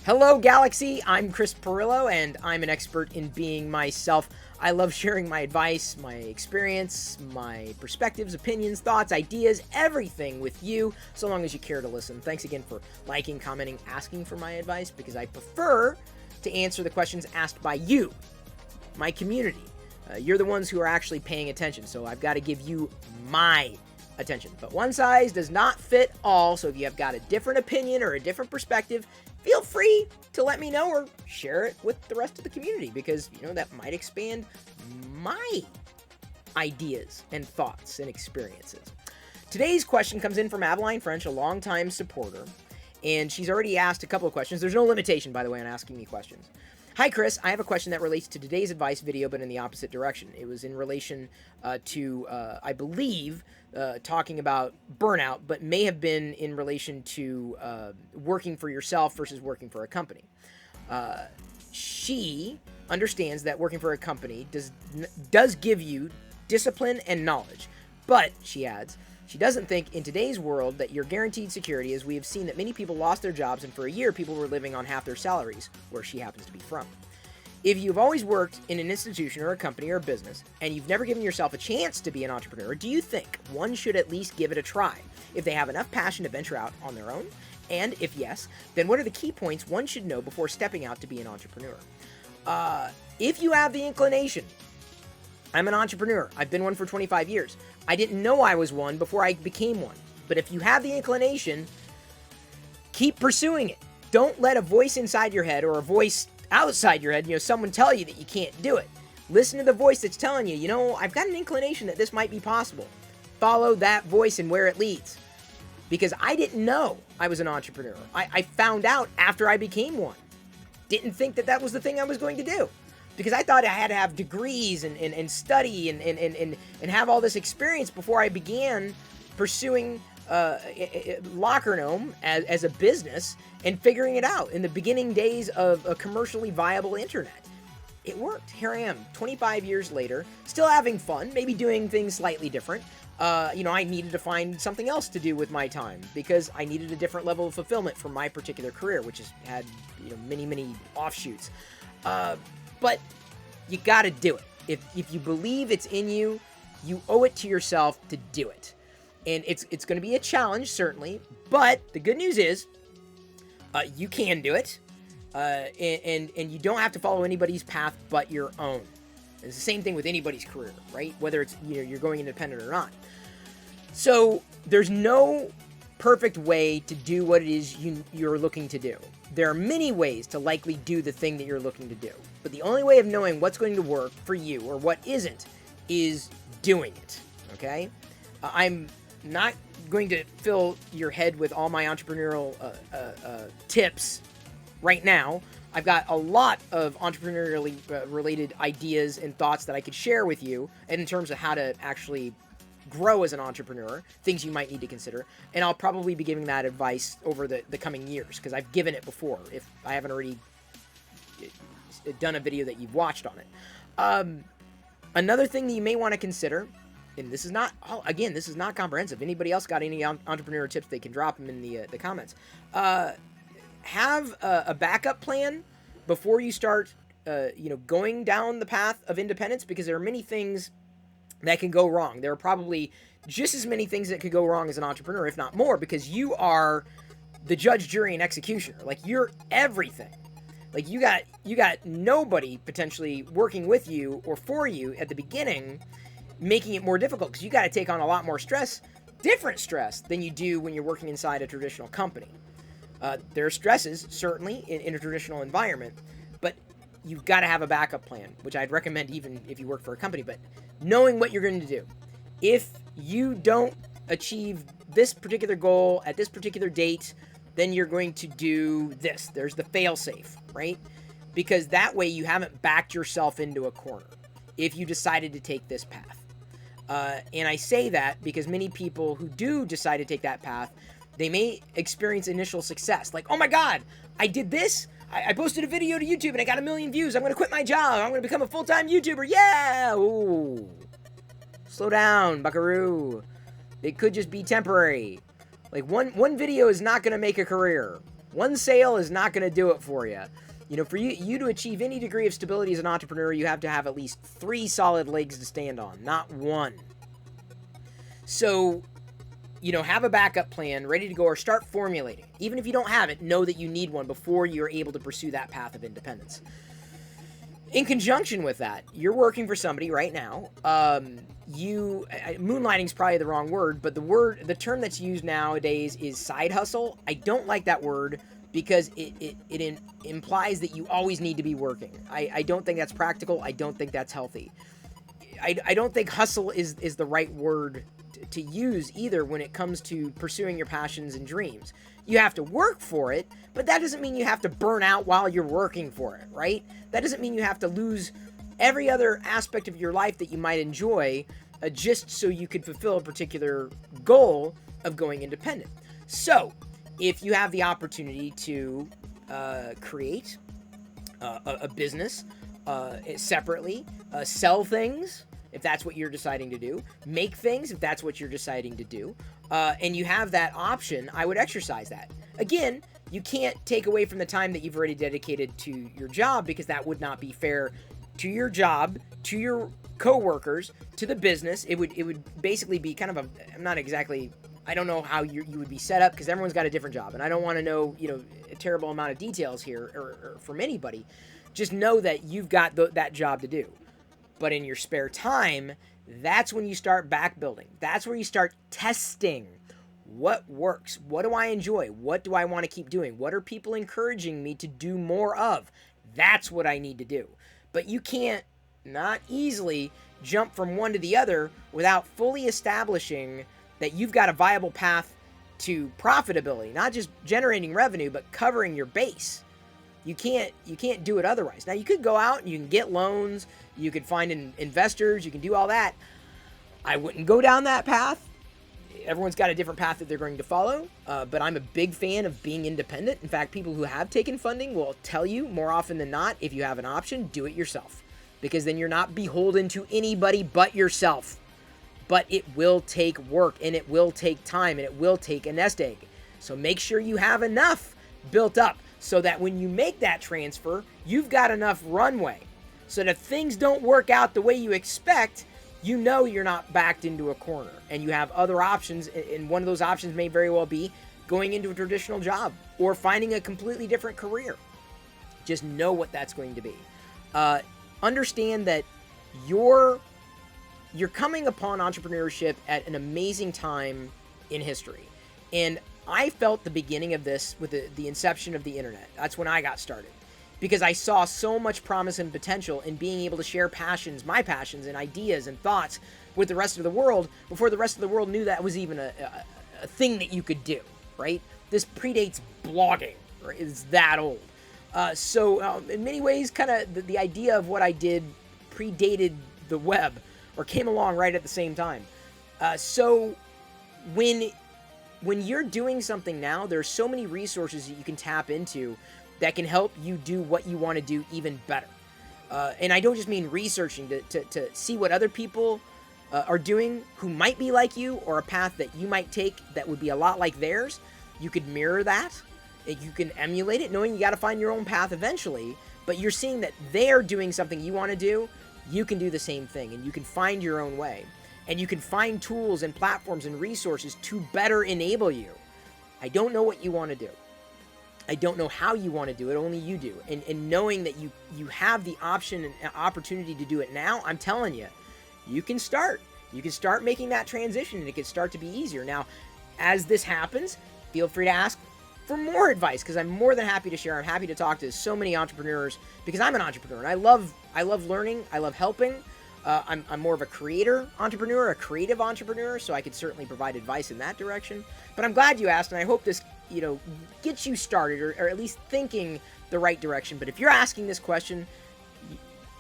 Hello, Galaxy! I'm Chris Pirillo, and I'm an expert in being myself. I love sharing my advice, my experience, my perspectives, opinions, thoughts, ideas, everything with you, so long as you care to listen. Thanks again for liking, commenting, asking for my advice, because I prefer to answer the questions asked by you, my community. You're the ones who are actually paying attention, so I've got to give you my attention. But one size does not fit all, so if you have got a different opinion or a different perspective, feel free to let me know or share it with the rest of the community, because, that might expand my ideas and thoughts and experiences. Today's question comes in from Aveline French, a longtime supporter, and she's already asked a couple of questions. There's no limitation, by the way, on asking me questions. Hi, Chris. I have a question that relates to today's advice video, but in the opposite direction. It was in relation to, I believe, talking about burnout, but may have been in relation to working for yourself versus working for a company. She understands that working for a company does give you discipline and knowledge, but, she adds, she doesn't think in today's world that you're guaranteed security, as we have seen that many people lost their jobs, and for a year people were living on half their salaries, where she happens to be from. If you've always worked in an institution or a company or a business, and you've never given yourself a chance to be an entrepreneur, do you think one should at least give it a try if they have enough passion to venture out on their own? And if yes, then what are the key points one should know before stepping out to be an entrepreneur? If you have the inclination, I'm an entrepreneur. I've been one for 25 years. I didn't know I was one before I became one. But if you have the inclination, keep pursuing it. Don't let a voice inside your head or a voice outside your head, someone tell you that you can't do it. Listen to the voice that's telling you, I've got an inclination that this might be possible. Follow that voice and where it leads. Because I didn't know I was an entrepreneur. I found out after I became one. Didn't think that that was the thing I was going to do. Because I thought I had to have degrees and study and have all this experience before I began pursuing Locker Gnome as a business and figuring it out in the beginning days of a commercially viable internet. It worked. Here I am, 25 years later, still having fun, maybe doing things slightly different. I needed to find something else to do with my time because I needed a different level of fulfillment for my particular career, which has had many offshoots. But you got to do it. If you believe it's in you, you owe it to yourself to do it. And it's going to be a challenge, certainly. But the good news is you can do it. And you don't have to follow anybody's path but your own. It's the same thing with anybody's career, right? Whether it's you're going independent or not. So there's no perfect way to do what it is you're looking to do. There are many ways to likely do the thing that you're looking to do. But the only way of knowing what's going to work for you or what isn't is doing it, okay? I'm not going to fill your head with all my entrepreneurial tips right now. I've got a lot of entrepreneurially related ideas and thoughts that I could share with you in terms of how to actually grow as an entrepreneur, things you might need to consider, and I'll probably be giving that advice over the coming years because I've given it before if I haven't already done a video that you've watched on it. Another thing that you may want to consider, and this is not comprehensive. Anybody else got any entrepreneur tips, they can drop them in the comments. Have a backup plan before you start going down the path of independence, because there are many things that can go wrong. There are probably just as many things that could go wrong as an entrepreneur, if not more, because you are the judge, jury, and executioner. Like, you're everything. Like, you got nobody potentially working with you or for you at the beginning, making it more difficult, because you got to take on a lot more stress, different stress, than you do when you're working inside a traditional company. There are stresses, certainly, in a traditional environment, but you've got to have a backup plan, which I'd recommend even if you work for a company, but knowing what you're going to do. If you don't achieve this particular goal at this particular date, then you're going to do this. There's the fail-safe, right? Because that way you haven't backed yourself into a corner if you decided to take this path. And I say that because many people who do decide to take that path, they may experience initial success. Like, oh my God, I did this. I posted a video to YouTube and I got 1 million views. I'm going to quit my job. I'm going to become a full-time YouTuber. Yeah! Ooh. Slow down, buckaroo. It could just be temporary. Like, one video is not going to make a career. One sale is not going to do it for you. You know, for you to achieve any degree of stability as an entrepreneur, you have to have at least 3 solid legs to stand on, not one. So, you know, have a backup plan ready to go, or start formulating. Even if you don't have it, know that you need one before you're able to pursue that path of independence. In conjunction with that, you're working for somebody right now. Moonlighting is probably the wrong word, but the term that's used nowadays is side hustle. I don't like that word because it implies that you always need to be working. I don't think that's practical. I don't think that's healthy. I don't think hustle is the right word to use either when it comes to pursuing your passions and dreams. You have to work for it, but that doesn't mean you have to burn out while you're working for it, right? That doesn't mean you have to lose every other aspect of your life that you might enjoy just so you could fulfill a particular goal of going independent. So, if you have the opportunity to create a business separately, sell things, if that's what you're deciding to do, make things, if that's what you're deciding to do, and you have that option, I would exercise that. Again, you can't take away from the time that you've already dedicated to your job, because that would not be fair to your job, to your coworkers, to the business. It would basically be kind of I don't know how you would be set up, because everyone's got a different job, and I don't want to know, a terrible amount of details here or from anybody. Just know that you've got that job to do. But in your spare time, that's when you start back building. That's where you start testing what works. What do I enjoy? What do I want to keep doing? What are people encouraging me to do more of? That's what I need to do. But you can't not easily jump from one to the other without fully establishing that you've got a viable path to profitability, not just generating revenue, but covering your base. You can't do it otherwise. Now, you could go out and you can get loans, you could find investors, you can do all that. I wouldn't go down that path. Everyone's got a different path that they're going to follow, but I'm a big fan of being independent. In fact, people who have taken funding will tell you more often than not, if you have an option, do it yourself, because then you're not beholden to anybody but yourself. But it will take work, and it will take time, and it will take a nest egg. So make sure you have enough built up so that when you make that transfer, you've got enough runway so that if things don't work out the way you expect, you know you're not backed into a corner, and you have other options. And one of those options may very well be going into a traditional job or finding a completely different career. Just know what that's going to be. Understand that you're coming upon entrepreneurship at an amazing time in history. And I felt the beginning of this with the inception of the internet. That's when I got started, because I saw so much promise and potential in being able to share my passions and ideas and thoughts with the rest of the world before the rest of the world knew that was even a thing that you could do, right? This predates blogging, right? It's that old. So in many ways, kind of the idea of what I did predated the web, or came along right at the same time. So when you're doing something now, there's so many resources that you can tap into that can help you do what you want to do even better. And I don't just mean researching to see what other people are doing who might be like you, or a path that you might take that would be a lot like theirs. You could mirror that. You can emulate it, knowing you got to find your own path eventually, but you're seeing that they're doing something you want to do. You can do the same thing, and you can find your own way. And you can find tools and platforms and resources to better enable you. I don't know what you want to do. I don't know how you want to do it. Only you do. And knowing that you have the option and opportunity to do it now, I'm telling you, you can start. You can start making that transition, and it can start to be easier. Now, as this happens, feel free to ask for more advice, because I'm more than happy to share. I'm happy to talk to so many entrepreneurs, because I'm an entrepreneur, and I love learning. I love helping. I'm more of a creative entrepreneur, so I could certainly provide advice in that direction. But I'm glad you asked, and I hope this, gets you started, or at least thinking the right direction. But if you're asking this question,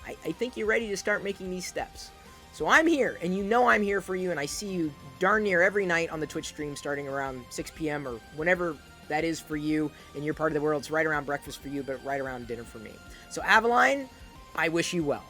I think you're ready to start making these steps. So I'm here, and I'm here for you, and I see you darn near every night on the Twitch stream starting around 6 p.m. or whenever that is for you in your part of the world. It's right around breakfast for you, but right around dinner for me. So Aveline, I wish you well.